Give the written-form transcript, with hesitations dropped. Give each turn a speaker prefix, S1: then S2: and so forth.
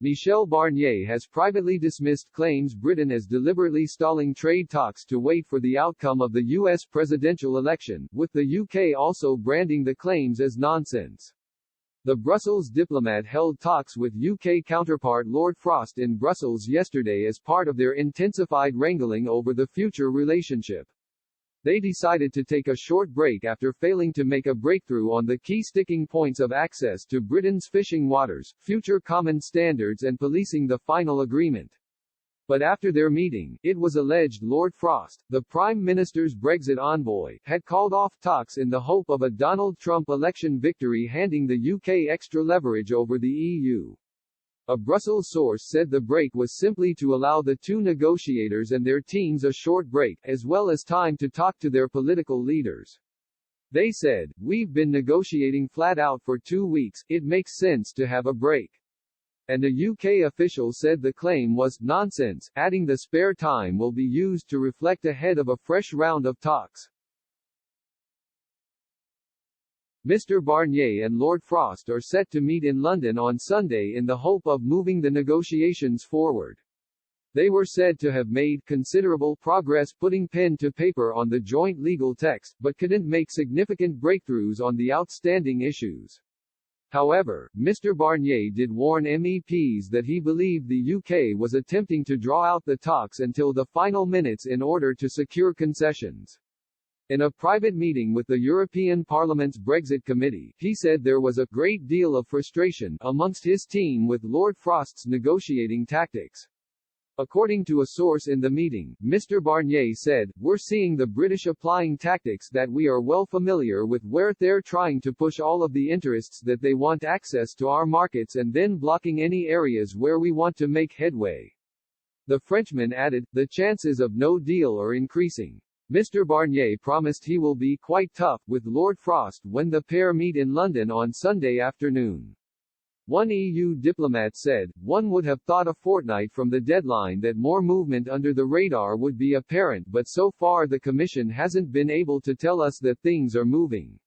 S1: Michel Barnier has privately dismissed claims Britain is deliberately stalling trade talks to wait for the outcome of the US presidential election, with the UK also branding the claims as nonsense. The Brussels diplomat held talks with UK counterpart Lord Frost in Brussels yesterday as part of their intensified wrangling over the future relationship. They decided to take a short break after failing to make a breakthrough on the key sticking points of access to Britain's fishing waters, future common standards and policing the final agreement. But after their meeting, it was alleged Lord Frost, the Prime Minister's Brexit envoy, had called off talks in the hope of a Donald Trump election victory handing the UK extra leverage over the EU. A Brussels source said the break was simply to allow the two negotiators and their teams a short break, as well as time to talk to their political leaders. They said, "We've been negotiating flat out for 2 weeks, it makes sense to have a break." And a UK official said the claim was nonsense, adding the spare time will be used to reflect ahead of a fresh round of talks. Mr. Barnier and Lord Frost are set to meet in London on Sunday in the hope of moving the negotiations forward. They were said to have made considerable progress putting pen to paper on the joint legal text, but couldn't make significant breakthroughs on the outstanding issues. However, Mr. Barnier did warn MEPs that he believed the UK was attempting to draw out the talks until the final minutes in order to secure concessions. In a private meeting with the European Parliament's Brexit Committee, he said there was a great deal of frustration amongst his team with Lord Frost's negotiating tactics. According to a source in the meeting, Mr. Barnier said, "We're seeing the British applying tactics that we are well familiar with, where they're trying to push all of the interests that they want access to our markets and then blocking any areas where we want to make headway." The Frenchman added, "The chances of no deal are increasing." Mr. Barnier promised he will be quite tough with Lord Frost when the pair meet in London on Sunday afternoon. One EU diplomat said, "One would have thought a fortnight from the deadline that more movement under the radar would be apparent, but so far the Commission hasn't been able to tell us that things are moving."